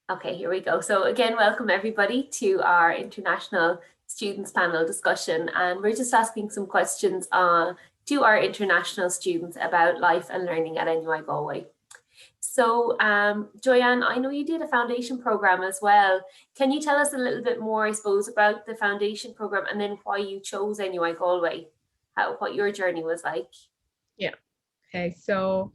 Okay, here we go. So again, welcome everybody to our international students panel discussion. And we're just asking some questions to our international students about life and learning at NUI Galway. So Joyanne, I know you did a foundation program as well. Can you tell us a little bit more, I suppose, about the foundation program and then why you chose NUI Galway, what your journey was like? Yeah. Okay. So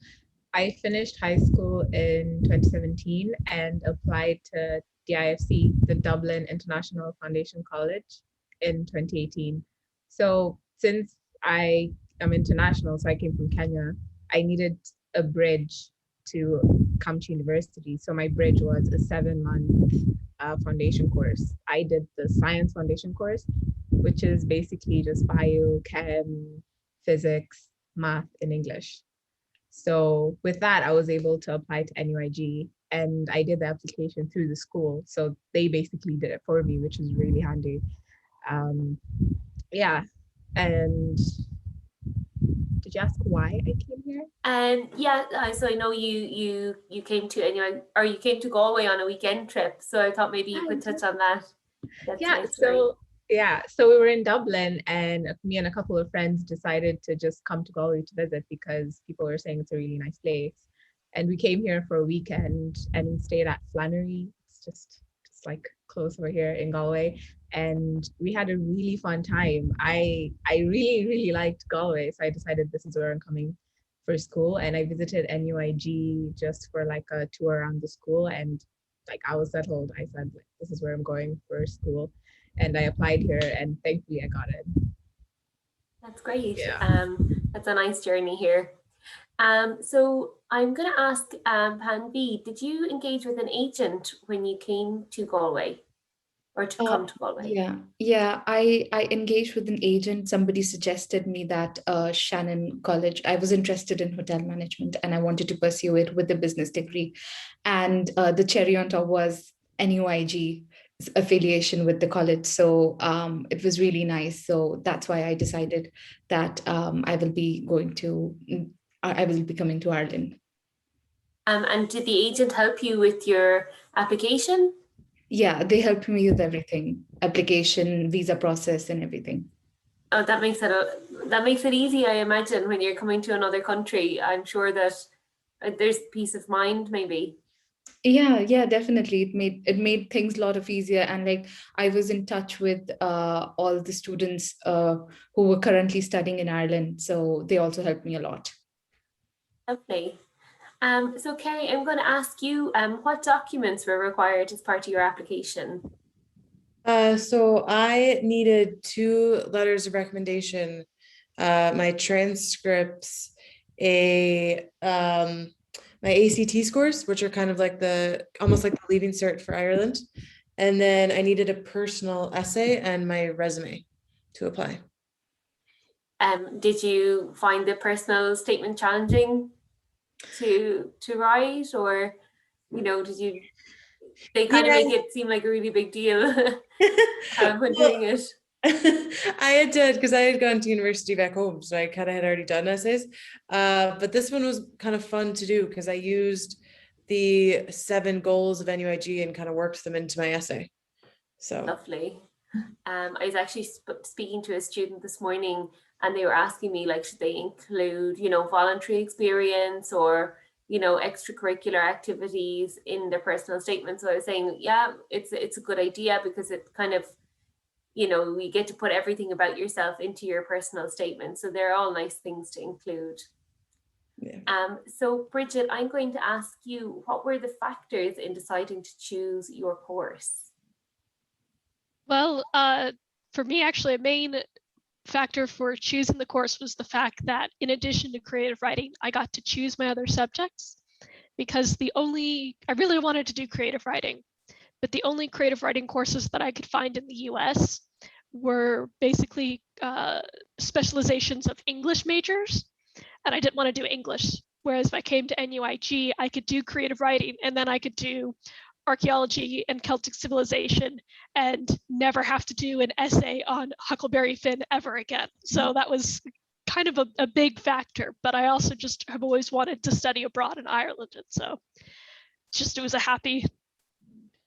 I finished high school in 2017 and applied to DIFC, the Dublin International Foundation College, in 2018. So since I am international, so I came from Kenya, I needed a bridge to come to university. So my bridge was a 7-month foundation course. I did the science foundation course, which is basically just bio, chem, physics, math, and English. So with that, I was able to apply to NUIG and I did the application through the school. So they basically did it for me, which is really handy. Yeah. And did you ask why I came here? And yeah, so I know you came to NUI, or you came to Galway on a weekend trip. So I thought maybe you could touch on that. That's a Yeah, nice story. so we were in Dublin and me and a couple of friends decided to just come to Galway to visit because people were saying it's a really nice place. And we came here for a weekend and we stayed at Flannery. It's just like close over here in Galway. And we had a really fun time. I really, really liked Galway. So I decided this is where I'm coming for school. And I visited NUIG just for like a tour around the school. And like I was settled. I said, like, this is where I'm going for school. And I applied here and thankfully I got it. That's great. Yeah. That's a nice journey here. So I'm going to ask Pan B, did you engage with an agent when you came to Galway or to come to Galway? Yeah. I engaged with an agent. Somebody suggested me that Shannon College. I was interested in hotel management and I wanted to pursue it with a business degree. And the cherry on top was NUIG affiliation with the college. So it was really nice. So that's why I decided that I will be coming to Ireland. And did the agent help you with your application? Yeah, they helped me with everything, application, visa process and everything. Oh, that makes it easy, I imagine, when you're coming to another country. I'm sure that there's peace of mind, maybe. Yeah, definitely. It made things a lot of easier. And like I was in touch with all the students who were currently studying in Ireland. So they also helped me a lot. Lovely. So Kerry, I'm going to ask you, what documents were required as part of your application? So I needed 2 letters of recommendation, my transcripts, my ACT scores, which are kind of like almost like the leaving cert for Ireland. And then I needed a personal essay and my resume to apply. Did you find the personal statement challenging to write, or they kind of make it seem like a really big deal when doing it? I had done because I had gone to university back home, so I kind of had already done essays. But this one was kind of fun to do because I used the 7 goals of NUIG and kind of worked them into my essay. So lovely. I was actually speaking to a student this morning, and they were asking me, like, should they include, voluntary experience or, extracurricular activities in their personal statement. So I was saying, yeah, it's a good idea because it kind of, we get to put everything about yourself into your personal statement. So they're all nice things to include. Yeah. So Bridget, I'm going to ask you, what were the factors in deciding to choose your course? Well, for me, actually, a main factor for choosing the course was the fact that in addition to creative writing, I got to choose my other subjects because I really wanted to do creative writing, but the only creative writing courses that I could find in the US were basically specializations of English majors, and I didn't want to do English. Whereas if I came to NUIG, I could do creative writing and then I could do archaeology and Celtic civilization and never have to do an essay on Huckleberry Finn ever again. So that was kind of a big factor, but I also just have always wanted to study abroad in Ireland. And so it was a happy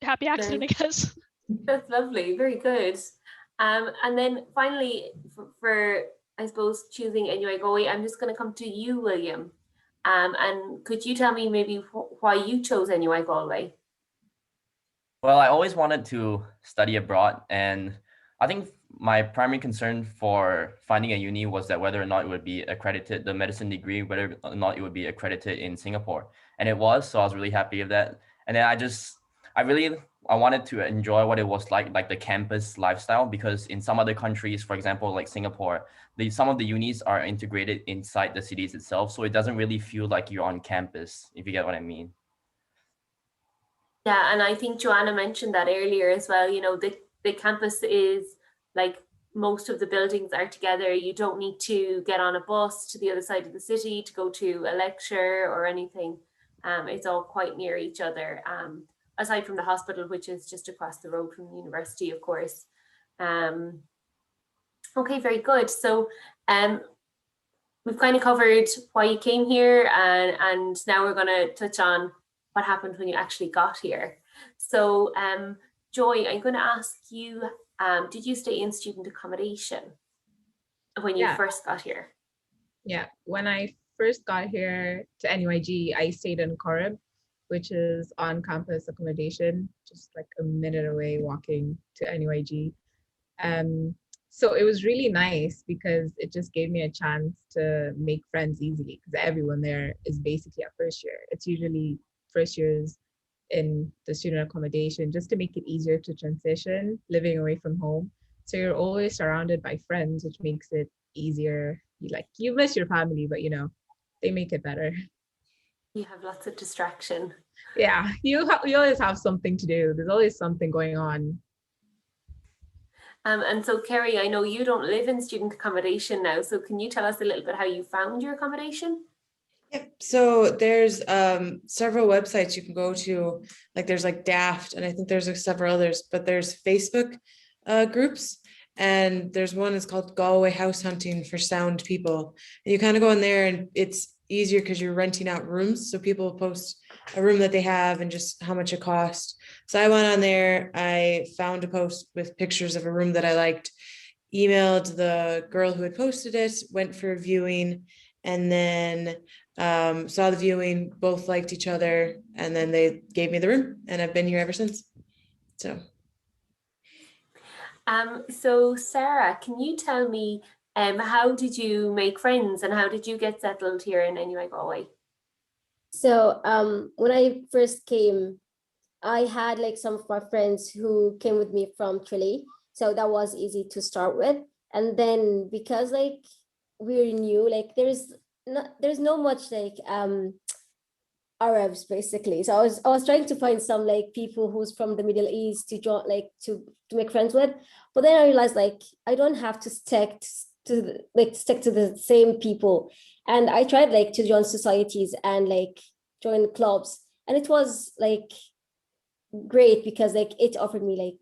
happy accident, I guess. That's lovely. Very good. And then finally, for I suppose choosing NUI Galway, I'm just going to come to you, William. And could you tell me maybe why you chose NUI Galway? Well, I always wanted to study abroad, and I think my primary concern for finding a uni was that whether or not it would be accredited, the medicine degree, whether or not it would be accredited in Singapore. And it was, so I was really happy with that. And then I wanted to enjoy what it was like the campus lifestyle, because in some other countries, for example, like Singapore, some of the unis are integrated inside the cities itself. So it doesn't really feel like you're on campus, if you get what I mean. Yeah, and I think Joanna mentioned that earlier as well. You know, the campus is like most of the buildings are together. You don't need to get on a bus to the other side of the city to go to a lecture or anything. It's all quite near each other. Aside from the hospital, which is just across the road from the university, of course. Okay, very good. So we've kind of covered why you came here, and now we're going to touch on what happened when you actually got here. So Joy, I'm going to ask you, did you stay in student accommodation when you first got here? Yeah, when I first got here to NUIG, I stayed in Corrib, which is on-campus accommodation, just like a minute away walking to NUIG. So it was really nice because it just gave me a chance to make friends easily, because everyone there is basically at first year. It's usually first years in the student accommodation, just to make it easier to transition living away from home. So you're always surrounded by friends, which makes it easier. You miss your family, but they make it better. You have lots of distraction. Yeah, you always have something to do. There's always something going on. And so Kerry, I know you don't live in student accommodation now, so can you tell us a little bit how you found your accommodation? Yep. So there's several websites you can go to, like there's like Daft, and I think there's like several others, but there's Facebook groups, and there's one is called Galway House Hunting for Sound People. And you kind of go in there, and it's easier because you're renting out rooms. So people post a room that they have and just how much it cost. So I went on there, I found a post with pictures of a room that I liked, emailed the girl who had posted it, went for a viewing, and then saw the viewing, both liked each other, and then they gave me the room, and I've been here ever since. So Sarah, can you tell me how did you make friends and how did you get settled here in NUI Galway? So when I first came, I had like some of my friends who came with me from Tralee, so that was easy to start with. And then because like we're new, like there's no much like Arabs basically. So I was trying to find some like people who's from the Middle East to join, like to make friends with. But then I realized like I don't have to stick to the same people. And I tried like to join societies and like join clubs, and it was like great because like it offered me like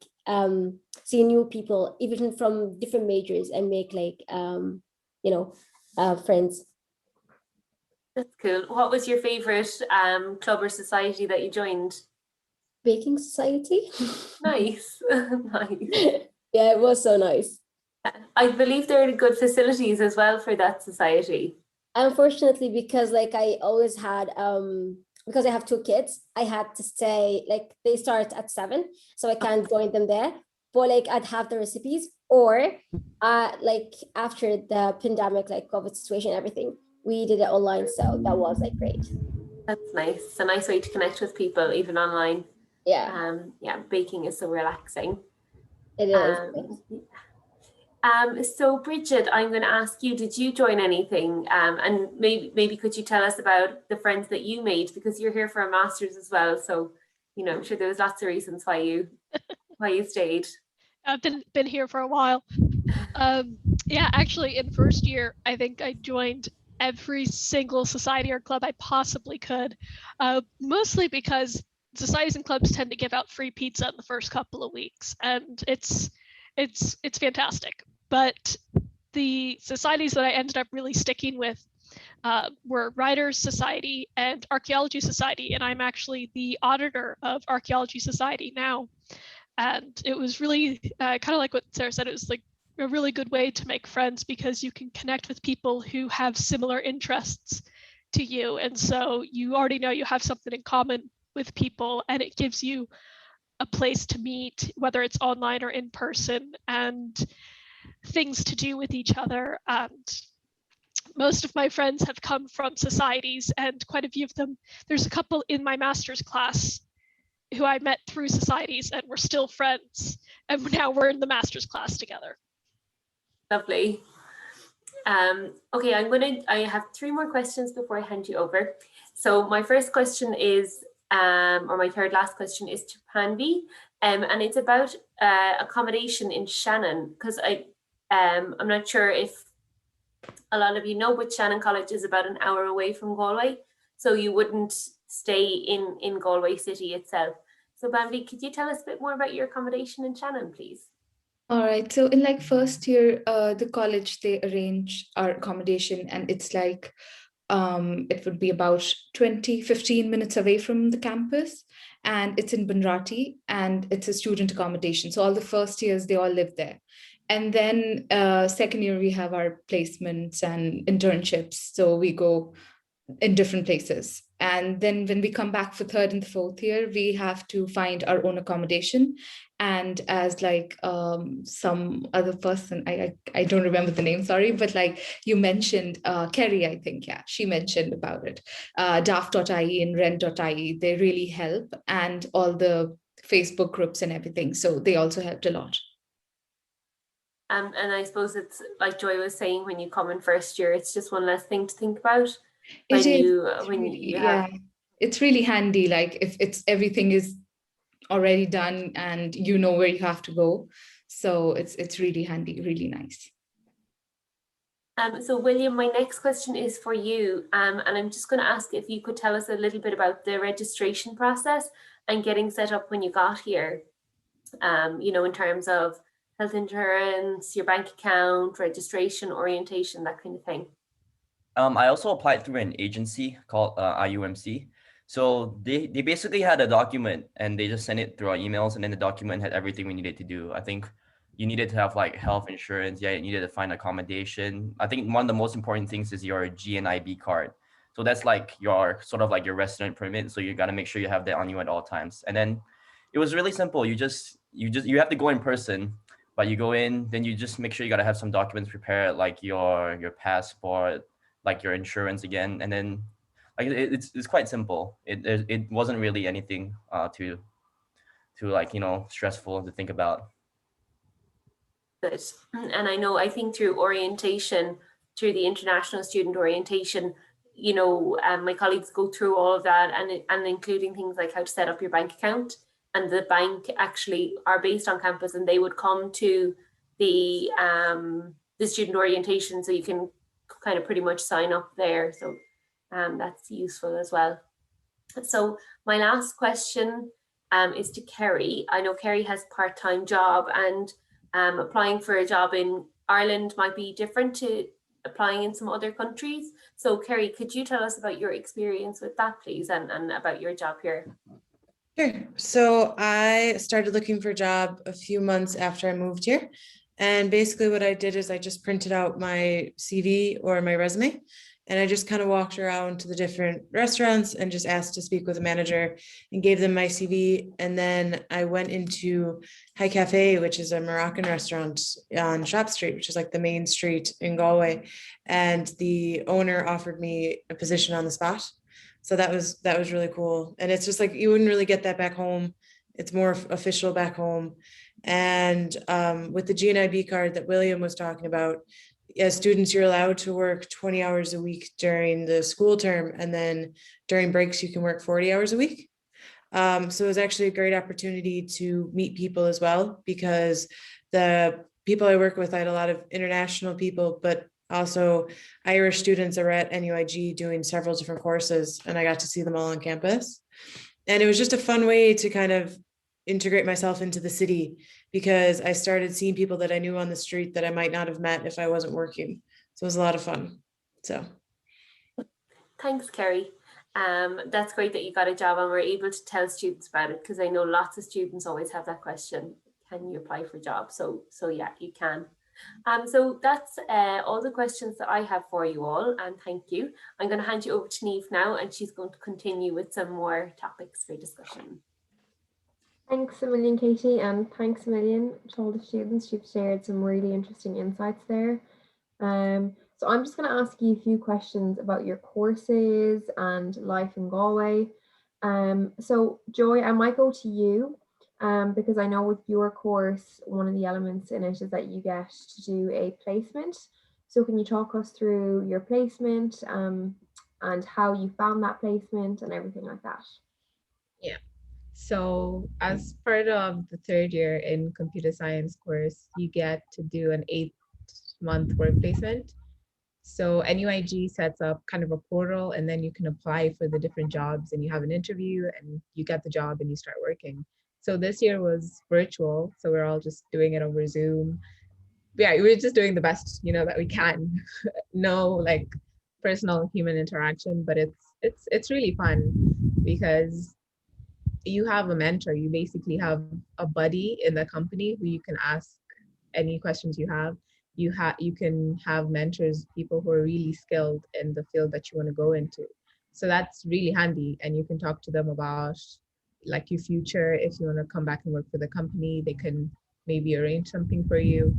see new people even from different majors and make like friends. That's cool. What was your favorite club or society that you joined? Baking society. Nice. Nice. Yeah, it was so nice. I believe there are good facilities as well for that society. Unfortunately, because like I always had because I have two kids, I had to stay, like they start at 7, so I can't join them there. But like I'd have the recipes, or like after the pandemic, like COVID situation, everything, we did it online. So that was like great. That's nice. It's a nice way to connect with people, even online. Yeah. Yeah, baking is so relaxing. It is. So Bridget, I'm going to ask you, did you join anything? And maybe could you tell us about the friends that you made, because you're here for a master's as well. So, I'm sure there was lots of reasons why you stayed. I've been here for a while. Yeah, actually in first year, I think I joined every single society or club I possibly could, mostly because societies and clubs tend to give out free pizza in the first couple of weeks, and it's fantastic. But the societies that I ended up really sticking with, were Writers Society and Archaeology Society, and I'm actually the auditor of Archaeology Society now. And it was really kind of like what Sarah said, it was like a really good way to make friends because you can connect with people who have similar interests to you. And so you already know you have something in common with people, and it gives you a place to meet, whether it's online or in person, and things to do with each other. And most of my friends have come from societies, and quite a few of them, there's a couple in my master's class who I met through societies and we're still friends. And now we're in the master's class together. Lovely. Okay, I have 3 more questions before I hand you over. So my first question is, or my third last question is to Panvi, and it's about accommodation in Shannon, because I'm not sure if a lot of you know, but Shannon College is about an hour away from Galway, so you wouldn't stay in Galway city itself. So Bambi, could you tell us a bit more about your accommodation in Shannon, please? All right. So in like first year, the college, they arrange our accommodation, and it's like it would be about 15 minutes away from the campus, and it's in Bunrati, and it's a student accommodation. So all the first years, they all live there. And then second year, we have our placements and internships. So we go in different places. And then when we come back for third and the fourth year, we have to find our own accommodation. And as like some other person, I don't remember the name, sorry, but like you mentioned, Kerry, I think, yeah, she mentioned about it. Daft.ie and rent.ie, they really help, and all the Facebook groups and everything. So they also helped a lot. And I suppose it's like Joy was saying, when you come in first year, it's just one less thing to think about. When Yeah, it's really handy. Like if it's everything is already done and you know where you have to go, so it's really handy, really nice. So William, my next question is for you, and I'm just going to ask if you could tell us a little bit about the registration process and getting set up when you got here. You know, in terms of health insurance, your bank account, registration, orientation, that kind of thing. I also applied through an agency called IUMC. So they basically had a document and they just sent it through our emails, and then the document had everything we needed to do. I think you needed to have like health insurance. Yeah, you needed to find accommodation. I think one of the most important things is your GNIB card. So that's like your sort of like your resident permit. So you got to make sure you have that on you at all times. And then it was really simple. You have to go in person, but you go in, then you just make sure you got to have some documents prepared, like your passport, like your insurance again, and then like it's quite simple. It wasn't really anything to like, you know, stressful to think about. Good. And I think through orientation, through the international student orientation, you know, my colleagues go through all of that, and including things like how to set up your bank account. And the bank actually are based on campus, and they would come to the student orientation, so you can kind of pretty much sign up there. So that's useful as well. So my last question is to Kerry. I know Kerry has a part-time job, and applying for a job in Ireland might be different to applying in some other countries. So Kerry, could you tell us about your experience with that, please, and about your job here? Sure. So I started looking for a job a few months after I moved here. And basically what I did is I just printed out my CV or my resume, and I just kind of walked around to the different restaurants and just asked to speak with a manager and gave them my CV. And then I went into High Cafe, which is a Moroccan restaurant on Shop Street, which is like the main street in Galway. And the owner offered me a position on the spot. So that was really cool. And it's just like, you wouldn't really get that back home. It's more official back home. And with the GNIB card that William was talking about, as students, you're allowed to work 20 hours a week during the school term. And then during breaks, you can work 40 hours a week. So it was actually a great opportunity to meet people as well, because the people I work with, I had a lot of international people, but also Irish students are at NUIG doing several different courses, and I got to see them all on campus. And it was just a fun way to kind of integrate myself into the city, because I started seeing people that I knew on the street that I might not have met if I wasn't working. So it was a lot of fun. So Thanks, Kerry. That's great that you got a job and were able to tell students about it, because I know lots of students always have that question, can you apply for jobs? So yeah, you can. So that's all the questions that I have for you all, and thank you. I'm going to hand you over to Neve now, and she's going to continue with some more topics for discussion. Thanks a million, Katie, and thanks a million to all the students. You've shared some really interesting insights there. So I'm just going to ask you a few questions about your courses and life in Galway. So Joy, I might go to you because I know with your course, one of the elements in it is that you get to do a placement. So can you talk us through your placement and how you found that placement and everything like that? Yeah. So as part of the third year in computer science course, you get to do an 8-month work placement. So NUIG sets up kind of a portal, and then you can apply for the different jobs, and you have an interview and you get the job and you start working. So this year was virtual, so we're all just doing it over Zoom. Yeah, we're just doing the best, that we can. No like personal human interaction, but it's really fun because you have a mentor. You basically have a buddy in the company who you can ask any questions you have. You can have mentors, people who are really skilled in the field that you want to go into. So that's really handy, and you can talk to them about like your future. If you want to come back and work for the company, they can maybe arrange something for you.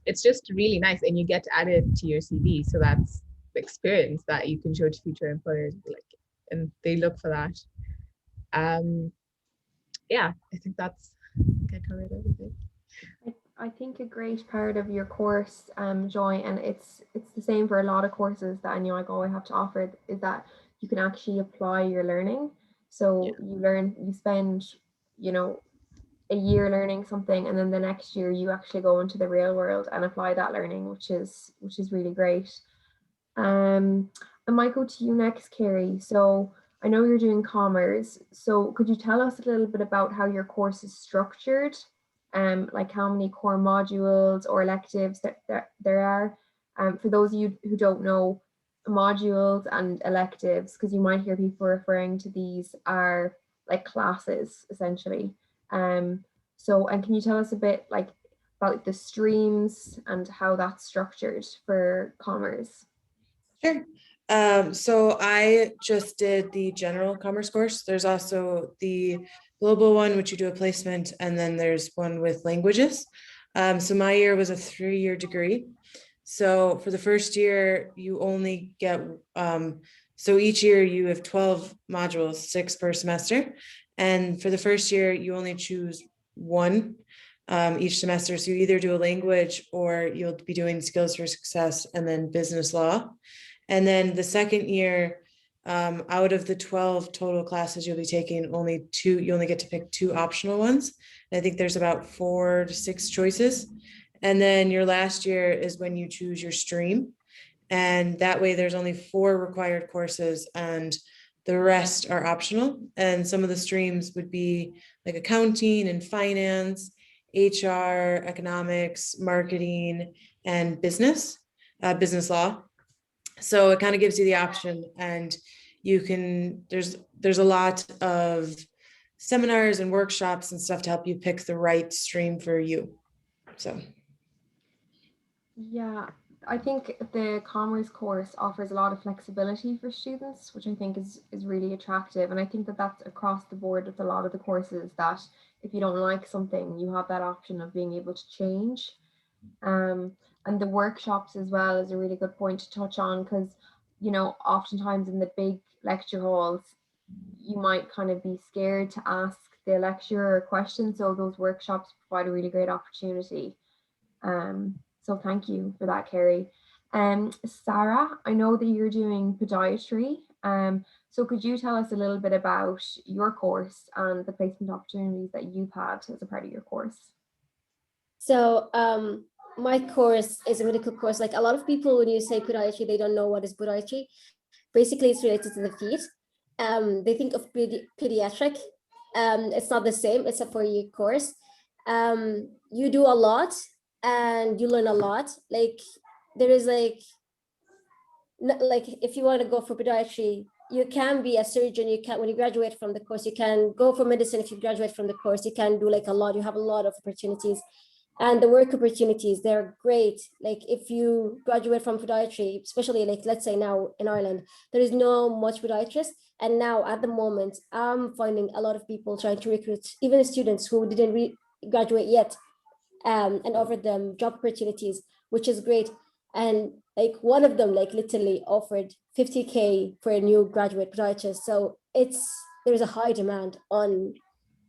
It's just really nice, and you get to add it to your CV. So that's the experience that you can show to future employers, and they look for that. Yeah, I think I covered everything. I think a great part of your course, Joy, and it's the same for a lot of courses that I know I always have to offer, is that you can actually apply your learning. So you spend, a year learning something, and then the next year you actually go into the real world and apply that learning, which is really great. I might go to you next, Kerry. So I know you're doing commerce. So could you tell us a little bit about how your course is structured? Like how many core modules or electives there are. For those of you who don't know, modules and electives, because you might hear people referring to these, are like classes essentially. So, and can you tell us a bit like about the streams and how that's structured for commerce? Sure. So I just did the general commerce course. There's also the global one, which you do a placement, and then there's one with languages. So my year was a 3-year degree. So for the first year, you only get, so each year you have 12 modules, 6 per semester. And for the first year, you only choose one each semester. So you either do a language or you'll be doing skills for success and then business law. And then the second year, out of the 12 total classes you'll be taking, you only get to pick 2 optional ones. And I think there's about 4 to 6 choices. And then your last year is when you choose your stream. And that way there's only 4 required courses and the rest are optional. And some of the streams would be like accounting and finance, HR, economics, marketing, and business law. So it kind of gives you the option, and you can, there's a lot of seminars and workshops and stuff to help you pick the right stream for you. So. Yeah, I think the commerce course offers a lot of flexibility for students, which I think is really attractive. And I think that that's across the board with a lot of the courses, that if you don't like something, you have that option of being able to change. And the workshops as well is a really good point to touch on, because, oftentimes in the big lecture halls, you might kind of be scared to ask the lecturer a question. So those workshops provide a really great opportunity. So thank you for that, Kerry. Sarah, I know that you're doing podiatry. So could you tell us a little bit about your course and the placement opportunities that you've had as a part of your course? So my course is a medical course. Like a lot of people, when you say podiatry, they don't know what is podiatry. Basically, it's related to the feet. They think of pediatric. It's not the same. It's a 4-year course. You do a lot and you learn a lot. Like there is like like if you want to go for podiatry, you can be a surgeon. You can, when you graduate from the course, you can go for medicine. If you graduate from the course, you can do like a lot. You have a lot of opportunities, and the work opportunities, they're great. Like if you graduate from podiatry, especially like let's say now in Ireland, there is no much podiatrists. And now at the moment, I'm finding a lot of people trying to recruit even students who didn't graduate yet, and offer them job opportunities, which is great. And like one of them like literally offered 50K for a new graduate podiatrist. So there's a high demand on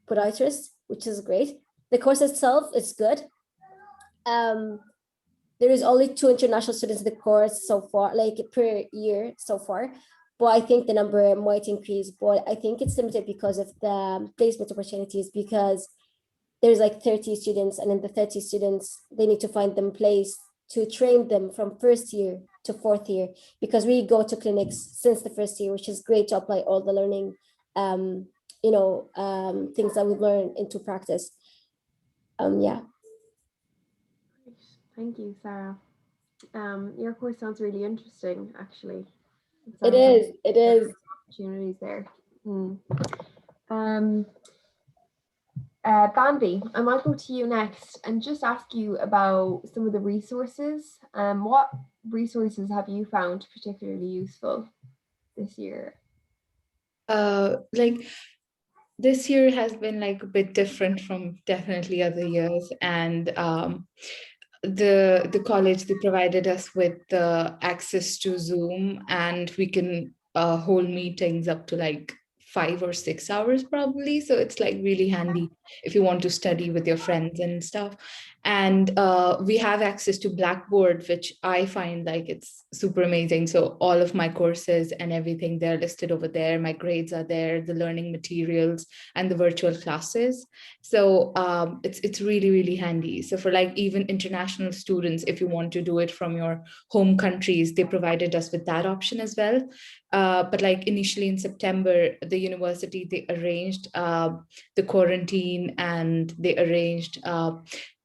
podiatrists, which is great. The course itself is good. There is only 2 international students in the course so far, like per year so far. But I think the number might increase, but I think it's limited because of the placement opportunities, because there's like 30 students, and in the 30 students, they need to find them place to train them from first year to 4th year, because we go to clinics since the first year, which is great to apply all the learning, things that we've learned into practice. Yeah. Thank you, Sarah. Your course sounds really interesting, actually. It is. Opportunities there. Bambi, I might go to you next and just ask you about some of the resources. What resources have you found particularly useful this year? Like this year has been like a bit different from definitely other years, and the college, they provided us with the access to Zoom, and we can hold meetings up to like 5 or 6 hours probably. So it's like really handy if you want to study with your friends and stuff. And we have access to Blackboard, which I find like it's super amazing. So all of my courses and everything, they're listed over there. My grades are there, the learning materials and the virtual classes. So it's really, really handy. So for like even international students, if you want to do it from your home countries, they provided us with that option as well. But like initially in September, the university, they arranged the quarantine, and they arranged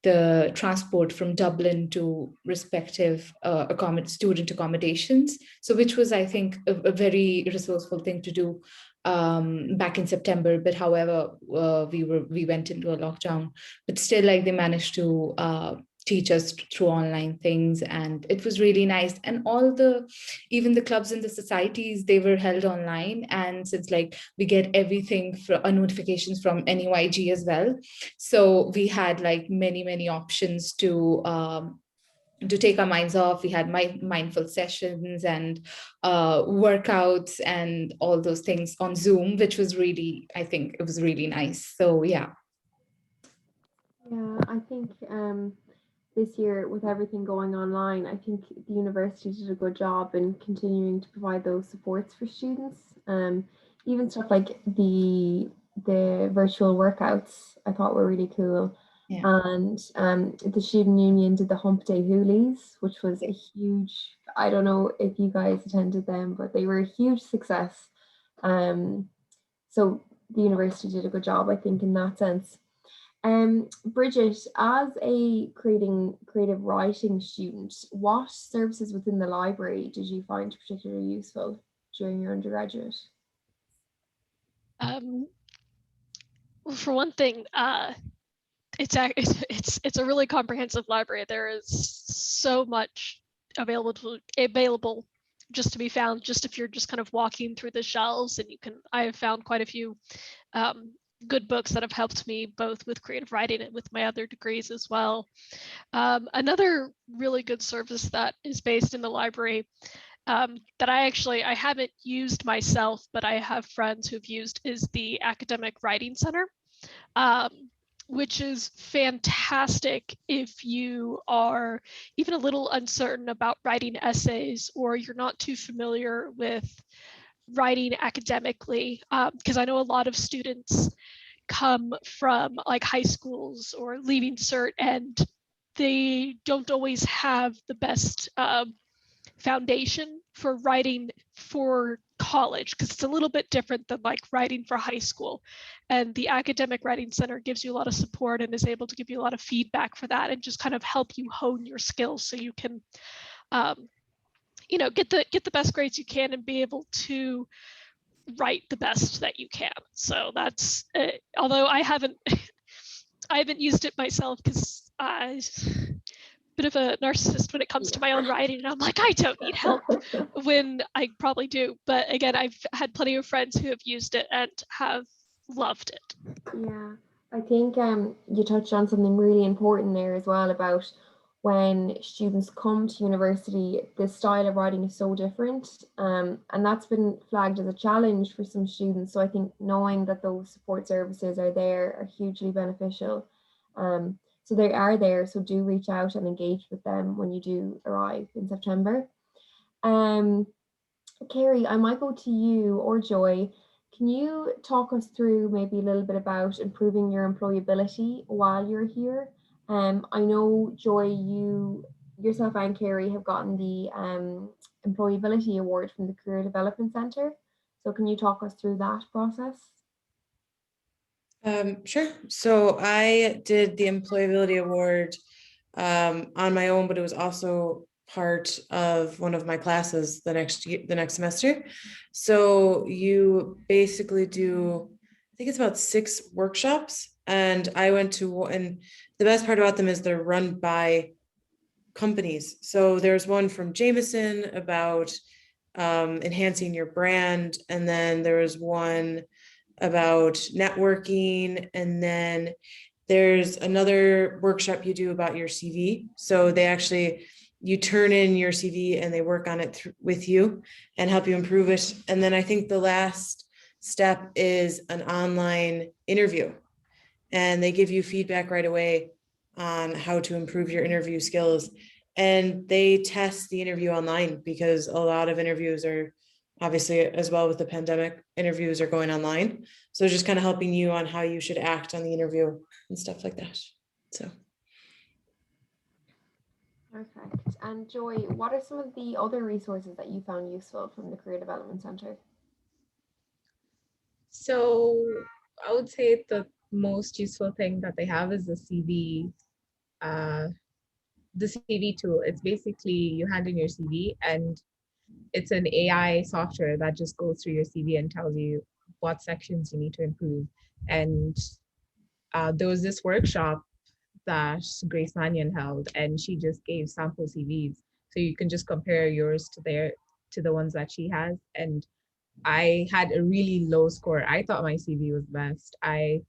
the transport from Dublin to respective student accommodations. So which was, I think, a very resourceful thing to do back in September. But however, we went into a lockdown, but still like they managed to teach us through online things, and it was really nice. And even the clubs and the societies, they were held online, and since like we get everything for notifications from NUIG as well, so we had like many options to take our minds off. We had mindful sessions and workouts and all those things on Zoom, which was really, I think it was really nice. So yeah. Yeah, I think this year with everything going online, I think the university did a good job in continuing to provide those supports for students. Even stuff like the virtual workouts, I thought were really cool. Yeah. And the student union did the Hump Day Hoolies, which was a huge, I don't know if you guys attended them, but they were a huge success. So the university did a good job, I think, in that sense. Bridget, as a creative writing student, what services within the library did you find particularly useful during your undergraduate? Well, for one thing, it's a really comprehensive library. There is so much available just to be found, just if you're just kind of walking through the shelves. And I have found quite a few good books that have helped me both with creative writing and with my other degrees as well. Another really good service that is based in the library that I haven't used myself, but I have friends who've used, is the Academic Writing Center, which is fantastic if you are even a little uncertain about writing essays, or you're not too familiar with writing academically, because I know a lot of students come from like high schools or leaving cert, and they don't always have the best foundation for writing for college, because it's a little bit different than like writing for high school. And the Academic Writing Center gives you a lot of support and is able to give you a lot of feedback for that, and just kind of help you hone your skills so you can you know, get the best grades you can and be able to write the best that you can. So that's although I haven't used it myself because I bit of a narcissist when it comes to my own writing, and I'm like, I don't need help when I probably do. But again, I've had plenty of friends who have used it and have loved it. Yeah, I think you touched on something really important there as well about when students come to university, the style of writing is so different, and that's been flagged as a challenge for some students. So I think knowing that those support services are there are hugely beneficial. So they are there, so do reach out and engage with them when you do arrive in September. Carrie, I might go to you or Joy. Can you talk us through maybe a little bit about improving your employability while you're here? I know, Joy, you yourself and Carrie have gotten the Employability Award from the Career Development Centre. So can you talk us through that process? Sure. So I did the Employability Award on my own, but it was also part of one of my classes the next semester. So you basically do, I think it's about 6 workshops, and I went to, and the best part about them is they're run by companies. So there's one from Jameson about enhancing your brand, and then there was one about networking, and then there's another workshop you do about your CV. So they actually, you turn in your CV and they work on it with you and help you improve it. And then I think the last step is an online interview, and they give you feedback right away on how to improve your interview skills. And they test the interview online because a lot of interviews are, obviously, as well with the pandemic, interviews are going online. So just kind of helping you on how you should act on the interview and stuff like that. So. Perfect. And Joy, what are some of the other resources that you found useful from the Career Development Centre? So I would say the most useful thing that they have is the CV tool. It's basically you hand in your CV, and it's an AI software that just goes through your CV and tells you what sections you need to improve. And there was this workshop that Grace Mannion held, and she just gave sample CVs. So you can just compare yours to the ones that she has. And I had a really low score. I thought my CV was best. I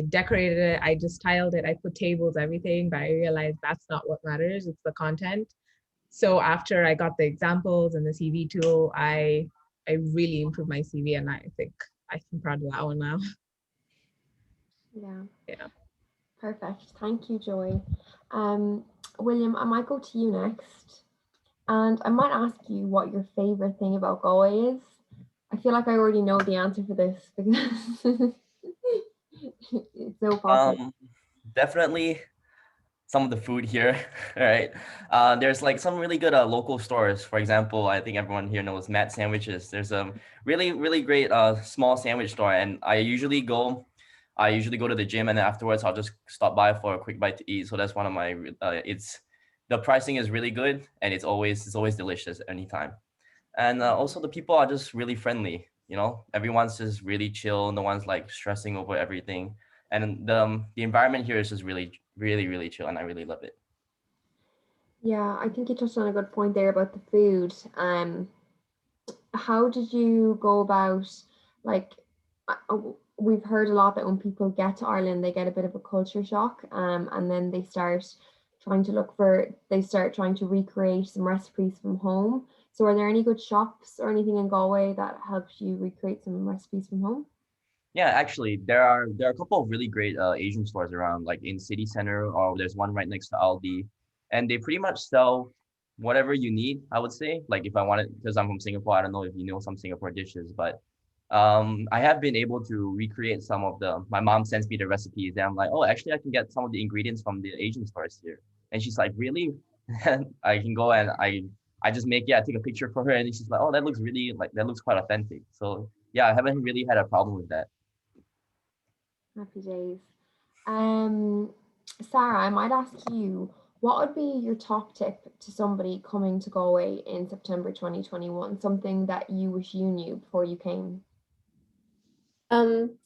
decorated it, I just styled it, I put tables, everything, but I realized that's not what matters, it's the content. So after I got the examples and the CV tool, I really improved my CV, and I think I'm proud of that one now. Yeah. Perfect. Thank you, Joy. William, I might go to you next. And I might ask you what your favorite thing about Galway is. I feel like I already know the answer for this because it's so popular. Definitely some of the food here, right? There's like some really good local stores. For example, I think everyone here knows Matt Sandwiches. There's a really great small sandwich store, and I usually go to the gym, and then afterwards I'll just stop by for a quick bite to eat. So that's one of my the pricing is really good, and it's always delicious anytime. And also the people are just really friendly. You know, everyone's just really chill. No one's like stressing over everything. And the environment here is just really chill, and I really love it. Yeah, I think you touched on a good point there about the food. How did you go about, like, we've heard a lot that when people get to Ireland, they get a bit of a culture shock, and then they start trying to recreate some recipes from home. So are there any good shops or anything in Galway that helps you recreate some recipes from home? Yeah, actually, there are a couple of really great Asian stores around, like in city center, or there's one right next to Aldi, and they pretty much sell whatever you need, I would say. Like if I wanted, because I'm from Singapore, I don't know if you know some Singapore dishes, but I have been able to recreate some of my mom sends me the recipes, and I'm like, oh, actually, I can get some of the ingredients from the Asian stores here. And she's like, really? And I can go and I just make I take a picture for her, and she's like, oh, that looks quite authentic. So yeah, I haven't really had a problem with that. Happy days. Sarah, I might ask you, What would be your top tip to somebody coming to Galway in September 2021? Something that you wish you knew before you came?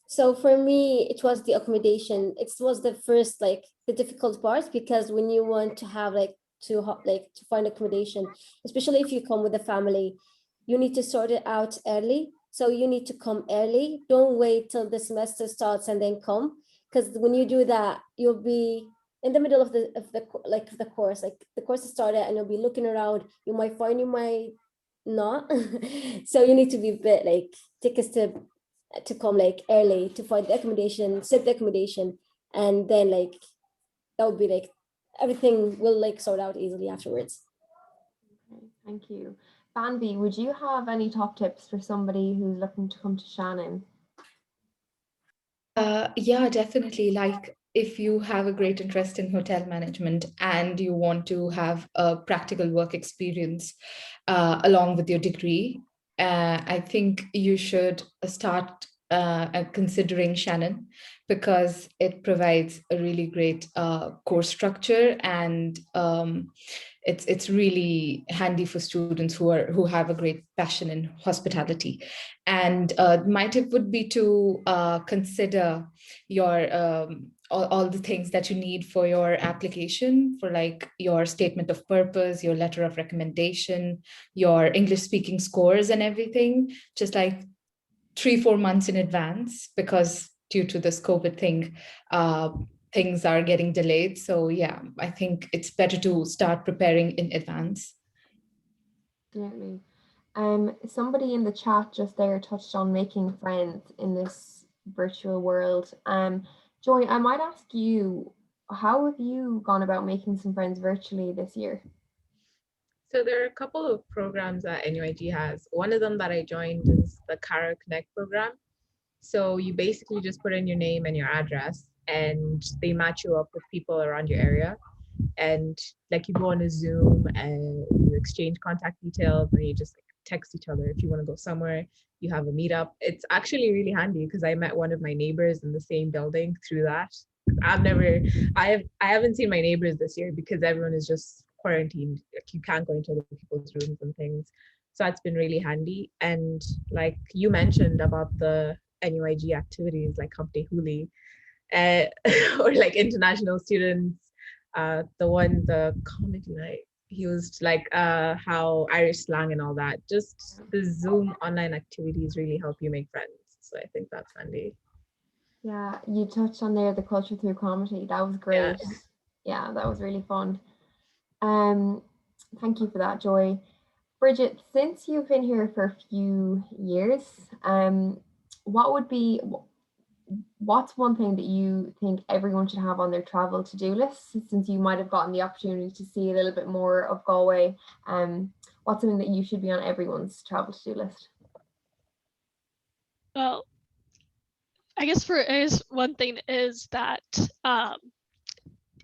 So for me, it was the accommodation. It was the first, like the difficult part, because when you want to have to find accommodation, especially if you come with a family, you need to sort it out early. So you need to come early. Don't wait till the semester starts and then come, because when you do that, you'll be in the middle of the course. Like the course has started and you'll be looking around. You might find, you might not. So you need to be a bit like take a step to come like early to find the accommodation, set the accommodation, and then like that would be like everything will like sort out easily afterwards. Okay, thank you. Banby, would you have any top tips for somebody who's looking to come to Shannon? Yeah, definitely. Like if you have a great interest in hotel management and you want to have a practical work experience along with your degree, I think you should start considering Shannon, because it provides a really great course structure, and it's really handy for students who have a great passion in hospitality. And my tip would be to consider your all the things that you need for your application, for like your statement of purpose, your letter of recommendation, your English speaking scores and everything, just like 3-4 months in advance, because due to this COVID thing, things are getting delayed. So yeah, I think it's better to start preparing in advance. Absolutely. Somebody in the chat just there touched on making friends in this virtual world. Joy, I might ask you, how have you gone about making some friends virtually this year? So there are a couple of programs that NUIG has. One of them that I joined is the Cara Connect program. So you basically just put in your name and your address, and they match you up with people around your area. And like you go on a Zoom and you exchange contact details, and you just like text each other if you want to go somewhere. You have a meetup. It's actually really handy because I met one of my neighbors in the same building through that. I haven't seen my neighbors this year because everyone is just quarantined. Like you can't go into other people's rooms and things. So that's been really handy. And like you mentioned about the NUIG activities like Hump Day Huli, or like international students, the comedy night, he used like how Irish slang and all that. Just the Zoom online activities really help you make friends. So I think that's handy. Yeah, you touched on there the culture through comedy. That was great. Yeah, that was really fun. Thank you for that, Joy. Bridget, since you've been here for a few years, what's one thing that you think everyone should have on their travel to-do list, since you might have gotten the opportunity to see a little bit more of Galway? What's something that you should be on everyone's travel to-do list? Well, I guess one thing is that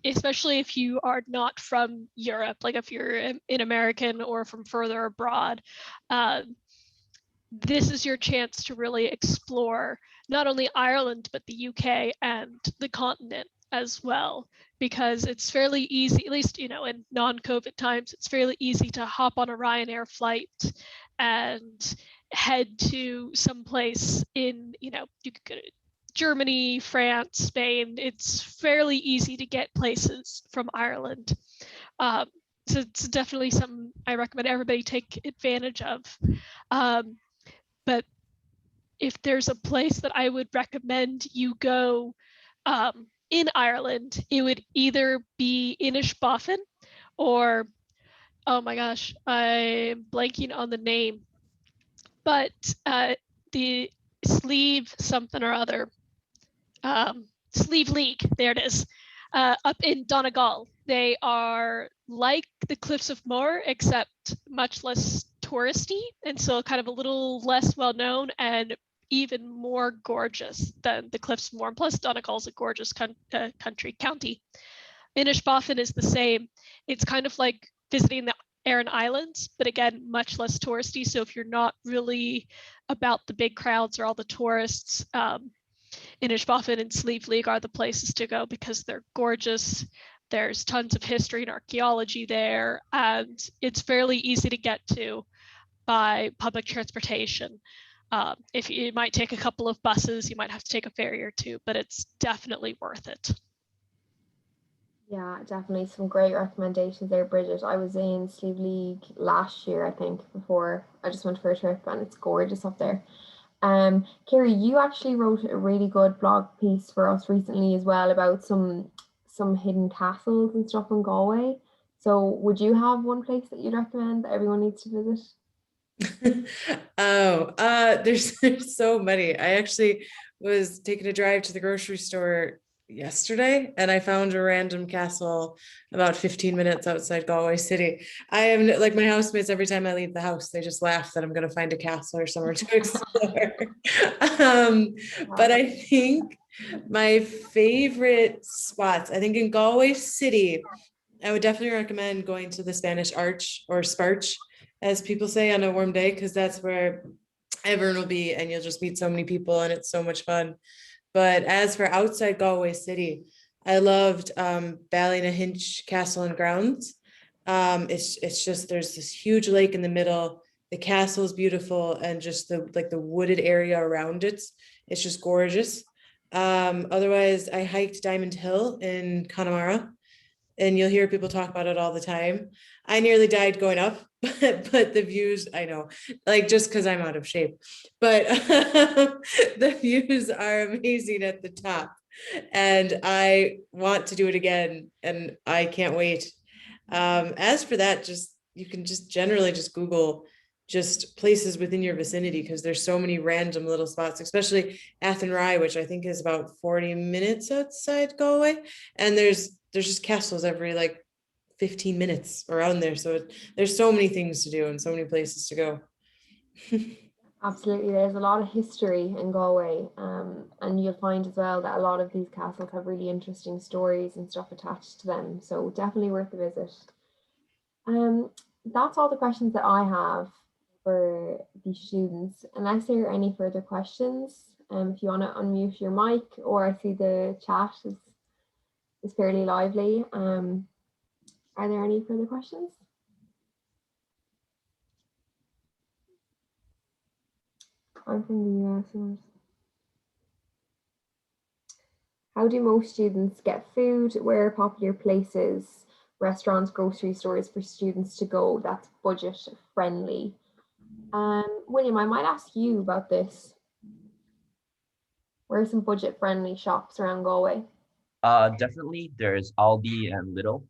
especially if you are not from Europe, like if you're an American or from further abroad, this is your chance to really explore not only Ireland, but the UK and the continent as well, because it's fairly easy, at least, in non-COVID times, it's fairly easy to hop on a Ryanair flight and head to some place in, you could go to Germany, France, Spain. It's fairly easy to get places from Ireland. So it's definitely something I recommend everybody take advantage of. But if there's a place that I would recommend you go in Ireland, it would either be Inishbofin or, oh my gosh, I'm blanking on the name, but the Sleeve something or other, Sleeve League, there it is, up in Donegal. They are like the Cliffs of Moher, except much less touristy, and so kind of a little less well known and even more gorgeous than the Cliffs of Moher. Plus, Donegal's a gorgeous county. Inishbofin is the same. It's kind of like visiting the Aran Islands, but again, much less touristy. So if you're not really about the big crowds or all the tourists, Inishbofin and Sleeve League are the places to go because they're gorgeous. There's tons of history and archaeology there, and it's fairly easy to get to by public transportation. If you might take a couple of buses, you might have to take a ferry or two, but it's definitely worth it. Yeah, definitely some great recommendations there, Bridget. I was in Sleeve League last year, I think, before I just went for a trip, and it's gorgeous up there. Kerry, you actually wrote a really good blog piece for us recently as well about some hidden castles and stuff in Galway. So would you have one place that you'd recommend that everyone needs to visit? There's so many. I actually was taking a drive to the grocery store yesterday and I found a random castle about 15 minutes outside Galway City. I am like, my housemates, every time I leave the house, they just laugh that I'm going to find a castle or somewhere to explore. But I think my favorite spots, I think in Galway City, I would definitely recommend going to the Spanish Arch, or Sparch, as people say, on a warm day, because that's where everyone will be and you'll just meet so many people and it's so much fun. But as for outside Galway City, I loved Ballynahinch Castle and Grounds. It's just, there's this huge lake in the middle. The castle is beautiful, and just the wooded area around it, it's just gorgeous. Otherwise, I hiked Diamond Hill in Connemara, and you'll hear people talk about it all the time. I nearly died going up, but the views, I know, like, just because I'm out of shape, but the views are amazing at the top, and I want to do it again, and I can't wait. As for that, just, you can just generally just Google just places within your vicinity, because there's so many random little spots, especially Athenry, which I think is about 40 minutes outside Galway, and there's just castles every like 15 minutes around there. So there's so many things to do and so many places to go. Absolutely, there's a lot of history in Galway, and you'll find as well that a lot of these castles have really interesting stories and stuff attached to them. So definitely worth a visit. That's all the questions that I have for the students. Unless there are any further questions, if you want to unmute your mic, or I see the chat is fairly lively. Are there any further questions? I'm from the US. How do most students get food? Where are popular places, restaurants, grocery stores for students to go that's budget friendly? William, I might ask you about this. Where are some budget friendly shops around Galway? Definitely there's Aldi and Lidl.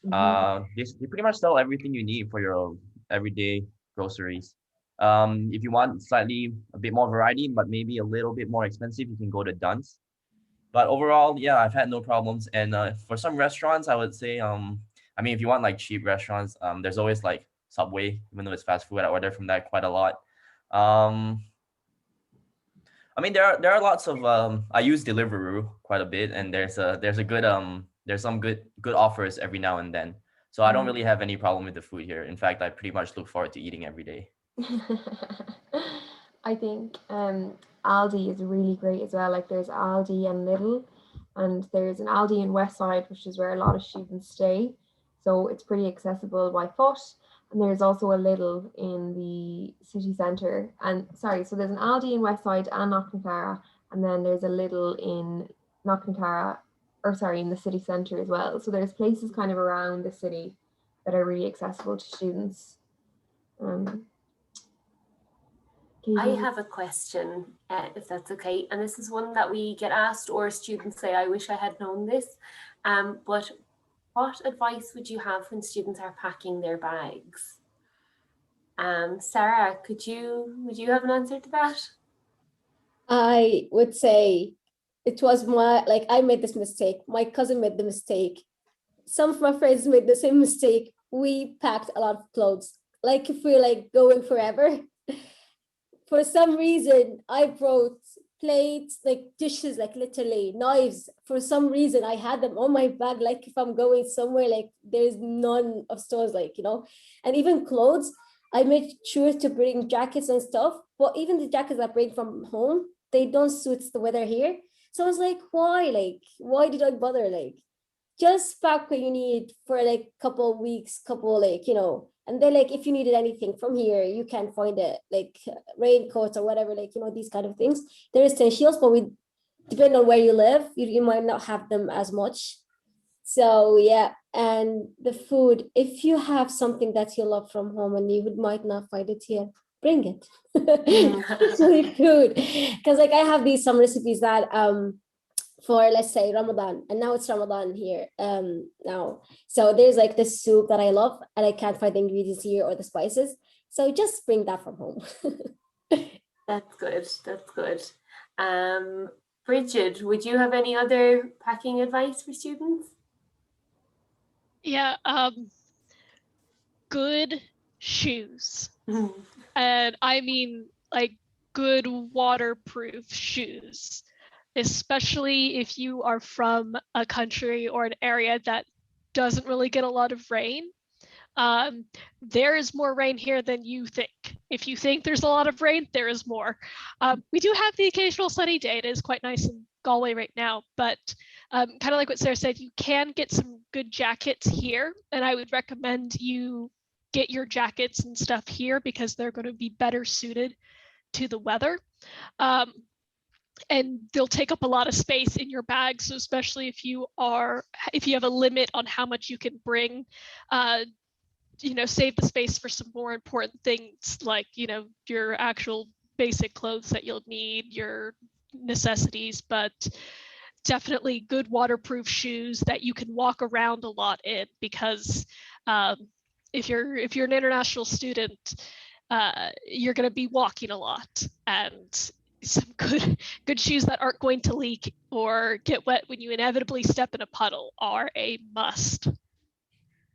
They pretty much sell everything you need for your everyday groceries. If you want slightly a bit more variety, but maybe a little bit more expensive, you can go to Dunnes. But overall, yeah, I've had no problems. And for some restaurants, I would say, I mean, if you want like cheap restaurants, there's always like Subway, even though it's fast food. I order from that quite a lot. I mean, there are lots of I use Deliveroo quite a bit, and there's a good there's some good offers every now and then. So I don't really have any problem with the food here. In fact, I pretty much look forward to eating every day. I think Aldi is really great as well. Like, there's Aldi and Lidl, and there's an Aldi in West Side, which is where a lot of students stay. So it's pretty accessible by foot. And there's also a Lidl in the city centre. And sorry, so there's an Aldi in West Side and Knocknacara, and then there's a Lidl in Knocknacara, or sorry, in the city centre as well. So there's places kind of around the city that are really accessible to students. I have a question, if that's okay. And this is one that we get asked, or students say, I wish I had known this. But what advice would you have when students are packing their bags? Sarah, would you have an answer to that? I would say it was I made this mistake. My cousin made the mistake. Some of my friends made the same mistake. We packed a lot of clothes. Like, if we're like going forever, for some reason, I brought plates, like dishes, like literally knives. For some reason, I had them on my bag. Like, if I'm going somewhere, like there's none of stores, like, and even clothes, I made sure to bring jackets and stuff. But even the jackets I bring from home, they don't suit the weather here. So I was like, why? Like, why did I bother? Like, just pack what you need for like couple weeks, couple like, you know, and then like if you needed anything from here, you can find it, like raincoats or whatever, like, you know, these kind of things. They're essentials, but we depend on where you live, you might not have them as much. So yeah, and the food, if you have something that you love from home and you might not find it here, bring it. Especially food, because like I have these some recipes that for, let's say, Ramadan, and now it's Ramadan here now, so there's like this soup that I love and I can't find the ingredients here or the spices, so just bring that from home. That's good. That's good. Bridget, would you have any other packing advice for students? Yeah, good shoes. And I mean like good waterproof shoes, especially if you are from a country or an area that doesn't really get a lot of rain. There is more rain here than you think. If you think there's a lot of rain, there is more. We do have the occasional sunny day. It is quite nice in Galway right now, but kind of like what Sarah said, you can get some good jackets here, and I would recommend you get your jackets and stuff here because they're going to be better suited to the weather. And they'll take up a lot of space in your bag. So especially if you have a limit on how much you can bring, you know, save the space for some more important things like, you know, your actual basic clothes that you'll need, your necessities, but definitely good waterproof shoes that you can walk around a lot in, because if you're an international student, you're going to be walking a lot, and some good shoes that aren't going to leak or get wet when you inevitably step in a puddle are a must.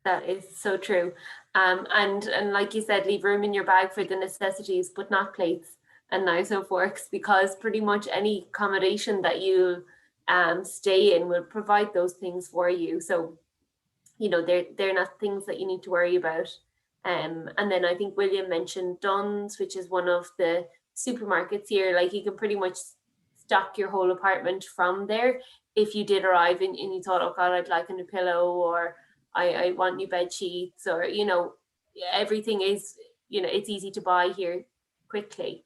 That is so true. And like you said, leave room in your bag for the necessities, but not plates and knives and forks, because pretty much any accommodation that you stay in will provide those things for you. So, you know, they're not things that you need to worry about. And then I think William mentioned Dunn's, which is one of the supermarkets here. Like you can pretty much stock your whole apartment from there if you did arrive and you thought, oh God, I'd like a new pillow, or I want new bed sheets, or, you know, everything is, you know, it's easy to buy here quickly.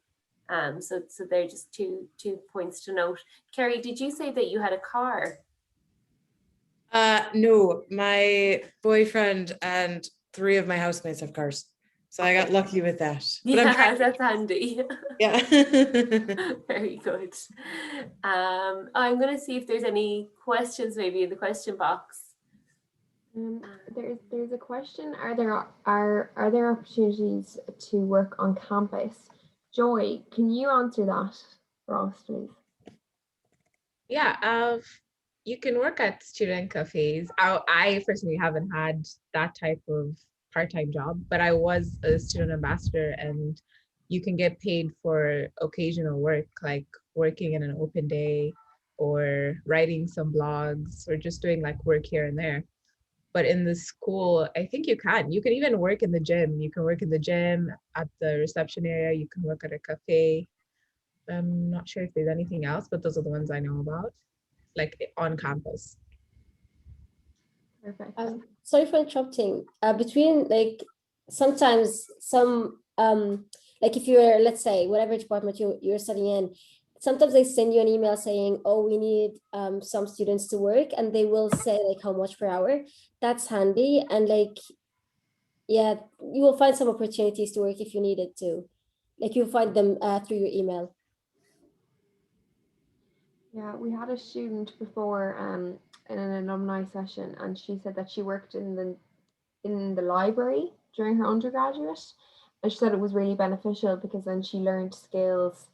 So they're just two points to note. Kerry, did you say that you had a car? No, my boyfriend and 3 of my housemates have cars. So I got lucky with that. But yeah, that's handy. Yeah. Very good. I'm going to see if there's any questions maybe in the question box. There's a question. Are there opportunities to work on campus? Joy, can you answer that for us, please? Yeah, you can work at student cafes. I personally haven't had that type of part-time job, but I was a student ambassador, and you can get paid for occasional work, like working in an open day or writing some blogs or just doing like work here and there. But in the school, I think you can even work in the gym. You can work in the gym, at the reception area. You can work at a cafe. I'm not sure if there's anything else, but those are the ones I know about, like on campus. Perfect. Sorry for interrupting. Between like sometimes some like if you're, let's say, whatever department you're studying in, sometimes they send you an email saying, oh, we need some students to work, and they will say like how much per hour. That's handy, and like, yeah, you will find some opportunities to work if you needed to. Like you'll find them through your email. Yeah, we had a student before in an alumni session, and she said that she worked in the library during her undergraduate, and she said it was really beneficial because then she learned skills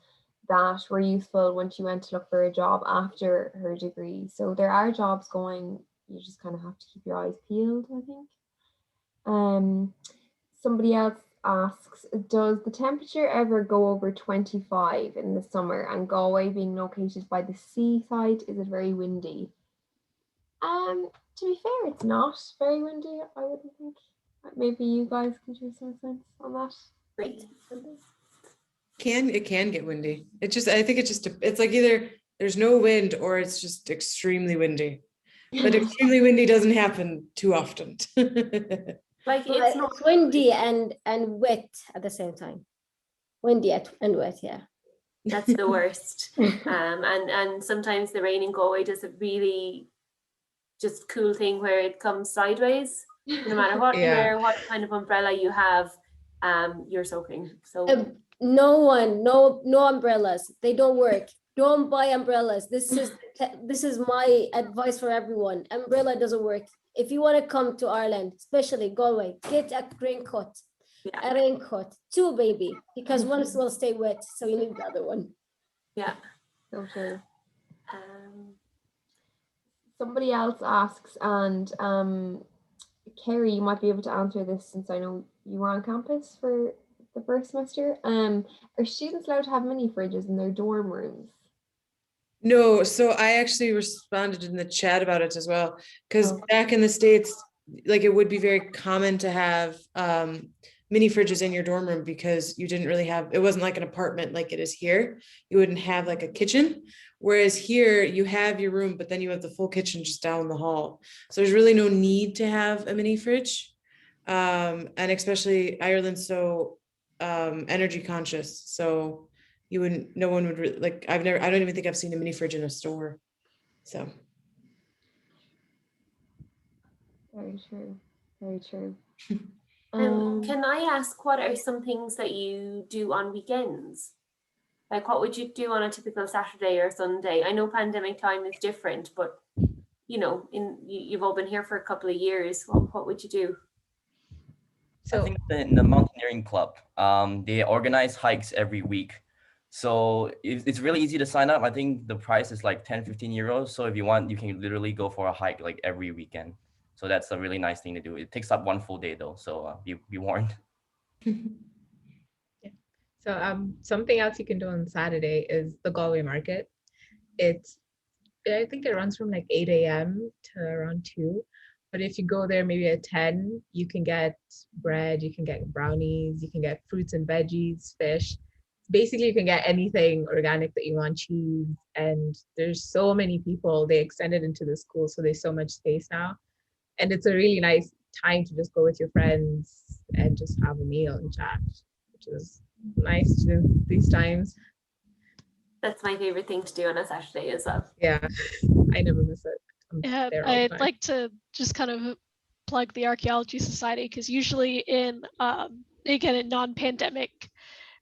that were useful when she went to look for a job after her degree. So there are jobs going. You just kind of have to keep your eyes peeled, I think. Somebody else asks, does the temperature ever go over 25 in the summer? And Galway being located by the seaside, is it very windy? To be fair, it's not very windy, I wouldn't think. Maybe you guys can share some sense on that. Great. It can get windy. I think it's like either there's no wind or it's just extremely windy. but extremely windy doesn't happen too often. Like Well, it's not it's windy and wet at the same time. Windy and wet, yeah. that's the worst. And sometimes the rain in Galway does a really just cool thing where it comes sideways. No matter what you Yeah. wear, what kind of umbrella you have, you're soaking. So No umbrellas. They don't work. Don't buy umbrellas. This is my advice for everyone. Umbrella doesn't work. If you want to come to Ireland, especially Galway, get a raincoat. yeah, A raincoat, two, baby, because one will stay wet, so you need the other one. yeah. So true. Um, Somebody else asks, and Kerry, you might be able to answer this since I know you were on campus for the first semester. Are students allowed to have mini fridges in their dorm rooms? No, so I actually responded in the chat about it as well, because Oh. back in the States, like it would be very common to have mini fridges in your dorm room because you didn't really have, it wasn't like an apartment like it is here. You wouldn't have like a kitchen. Whereas here you have your room, but then you have the full kitchen just down the hall. So there's really no need to have a mini fridge. And especially Ireland's so energy conscious. So you wouldn't, no one would really, like, I don't even think I've seen a mini fridge in a store. So. Very true. Very true. can I ask, what are some things that you do on weekends? Like, what would you do on a typical Saturday or Sunday? I know pandemic time is different, but you know, you've all been here for a couple of years. What would you do? I So think in the mountaineering club, they organize hikes every week. So it's really easy to sign up. I think the price is like 10-15 euros. So if you want, you can literally go for a hike like every weekend. So that's a really nice thing to do. It takes up one full day though. So be warned. yeah. So something else you can do on Saturday is the Galway market. I think it runs from like 8 a.m. to around 2. But if you go there maybe at 10, you can get bread, you can get brownies, you can get fruits and veggies, fish. Basically, you can get anything organic that you want, cheese. And there's so many people. They extended into the school, so there's so much space now. And it's a really nice time to just go with your friends and just have a meal and chat, which is nice to do these times. That's my favorite thing to do on a Saturday as well. Yeah, I never miss it. Yeah, I'd like to just kind of plug the Archaeology Society, because usually in again in non-pandemic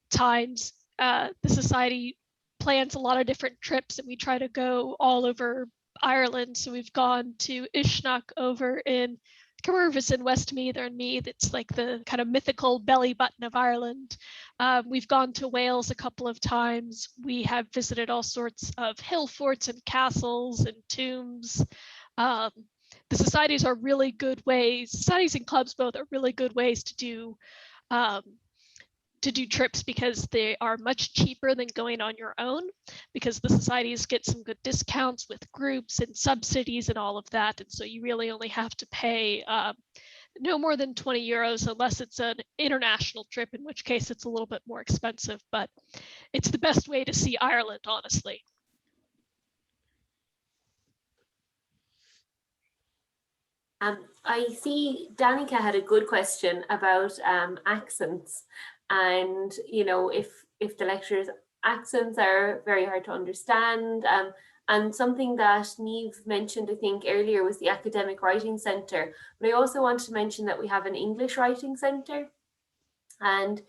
times, the society plans a lot of different trips, and we try to go all over Ireland. So we've gone to Uisneach over in Carrervis in Westmeath or in Meath. It's like the kind of mythical belly button of Ireland. We've gone to Wales a couple of times. We have visited all sorts of hill forts and castles and tombs. The societies are really good ways. Societies and clubs both are really good ways to do trips, because they are much cheaper than going on your own, because the societies get some good discounts with groups and subsidies and all of that. And so you really only have to pay no more than 20 euros unless it's an international trip, in which case it's a little bit more expensive, but it's the best way to see Ireland, honestly. I see Danica had a good question about accents, and you know, if the lecturers' accents are very hard to understand, and something that Neve mentioned, I think earlier, was the Academic Writing Centre. But I also wanted to mention that we have an English Writing Centre, and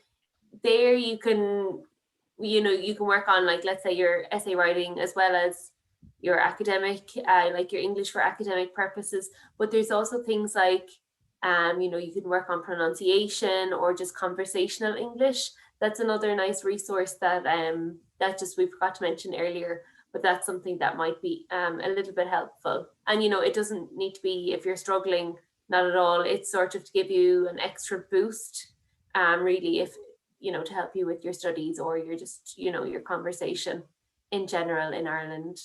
there you can, you know, you can work on, like, let's say your essay writing as well as your academic, like your English for academic purposes. But there's also things like, you know, you can work on pronunciation or just conversational English. That's another nice resource that that just we forgot to mention earlier, but that's something that might be a little bit helpful. And you know, it doesn't need to be if you're struggling, not at all. It's sort of to give you an extra boost, really, if you know, to help you with your studies or your just, you know, your conversation in general in Ireland.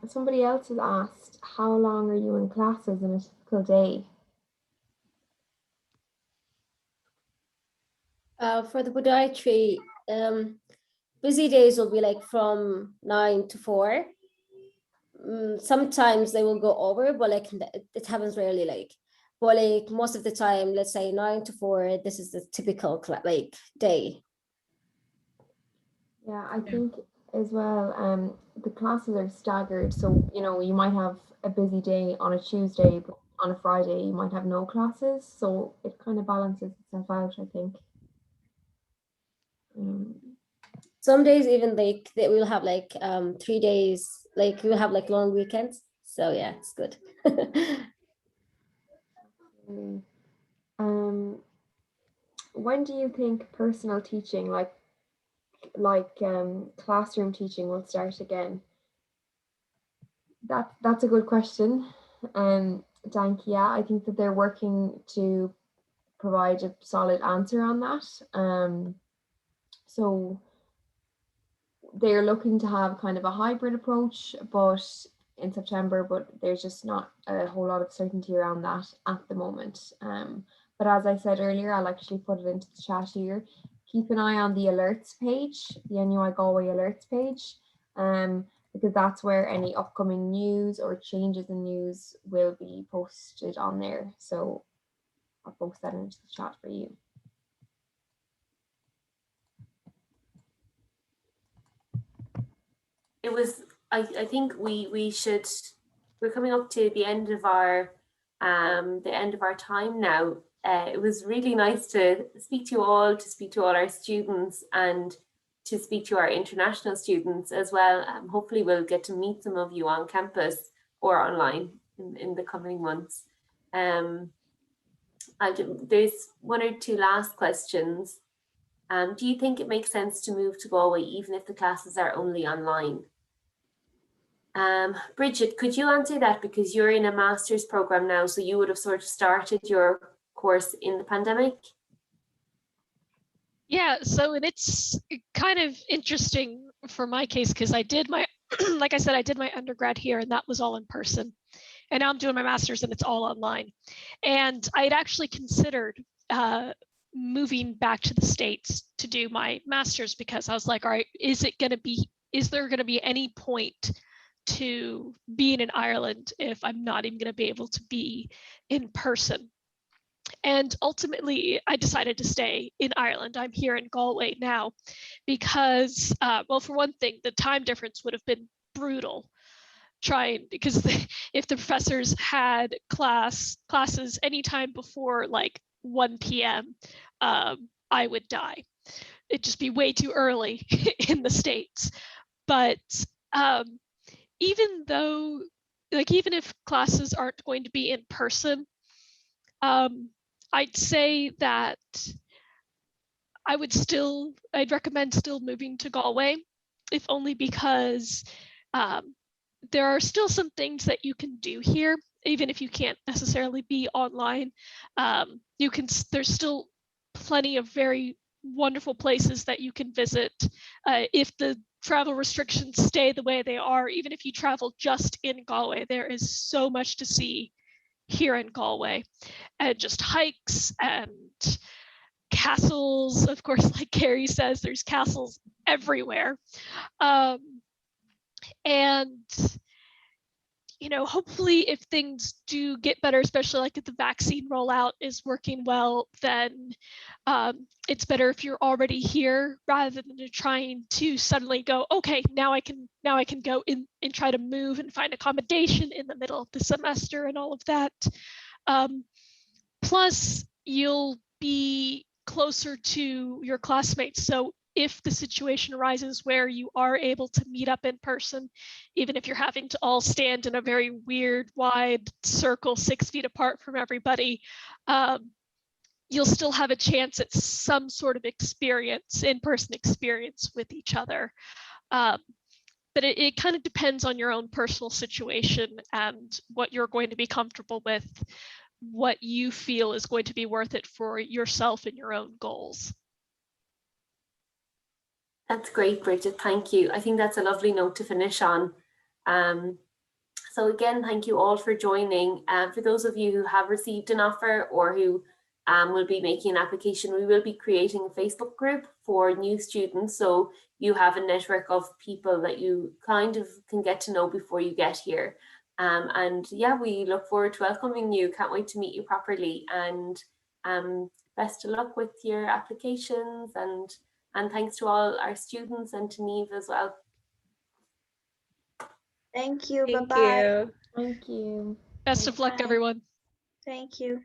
Somebody else has asked, how long are you in classes in a typical day? For the podiatry, busy days will be like from 9 to 4, sometimes they will go over, but like it happens rarely. Like, but like most of the time, let's say 9 to 4, this is the typical like day. Yeah, I think as well, the classes are staggered. So, you know, you might have a busy day on a Tuesday, but on a Friday, you might have no classes. So it kind of balances itself out, I think. Some days even like they will have like 3 days, like we'll have like long weekends. So yeah, it's good. When do you think personal teaching, like classroom teaching, will start again? That's a good question. Dank, yeah, I think that they're working to provide a solid answer on that. So they're looking to have kind of a hybrid approach, but in September, but there's just not a whole lot of certainty around that at the moment. But as I said earlier, I'll actually put it into the chat here. Keep an eye on the alerts page, the NUI Galway alerts page, because that's where any upcoming news or changes in news will be posted on there. So I'll post that into the chat for you. It was, I think we're coming up to the end of our time now. It was really nice to speak to all our students, and to speak to our international students as well. Hopefully we'll get to meet some of you on campus or online in the coming months. There's one or two last questions. Do you think it makes sense to move to Galway even if the classes are only online? Bridget, could you answer that, because you're in a master's program now, so you would have sort of started your course in the pandemic? Yeah, so it's kind of interesting for my case, because I did my, like I said, I did my undergrad here and that was all in person. And now I'm doing my master's and it's all online. And I had actually considered moving back to the States to do my master's, because I was like, all right, is there going to be any point to being in Ireland if I'm not even going to be able to be in person? And ultimately, I decided to stay in Ireland. I'm here in Galway now because, well, for one thing, the time difference would have been brutal. Because if the professors had classes anytime before like 1 p.m., I would die. It'd just be way too early in the States. But even if classes aren't going to be in person, I'd say that I'd recommend still moving to Galway, if only because there are still some things that you can do here, even if you can't necessarily be online. There's still plenty of very wonderful places that you can visit. If the travel restrictions stay the way they are, even if you travel just in Galway, there is so much to see here in Galway, and just hikes and castles. Of course, like Carrie says, there's castles everywhere. And hopefully if things do get better, especially like if the vaccine rollout is working well, then it's better if you're already here rather than trying to suddenly go, okay, now I can go in and try to move and find accommodation in the middle of the semester and all of that. Plus, you'll be closer to your classmates. So if the situation arises where you are able to meet up in person, even if you're having to all stand in a very weird, wide circle 6 feet apart from everybody, you'll still have a chance at some sort of in-person experience with each other. But it kind of depends on your own personal situation and what you're going to be comfortable with, what you feel is going to be worth it for yourself and your own goals. That's great, Bridget. Thank you. I think that's a lovely note to finish on. So again, thank you all for joining. For those of you who have received an offer or who will be making an application. We will be creating a Facebook group for new students. So you have a network of people that you kind of can get to know before you get here. And yeah, we look forward to welcoming you. Can't wait to meet you properly. And best of luck with your applications, and thanks to all our students and to Neve as well. Thank you. Thank Bye-bye. you. Thank you. Best of luck, Bye. everyone. Thank you.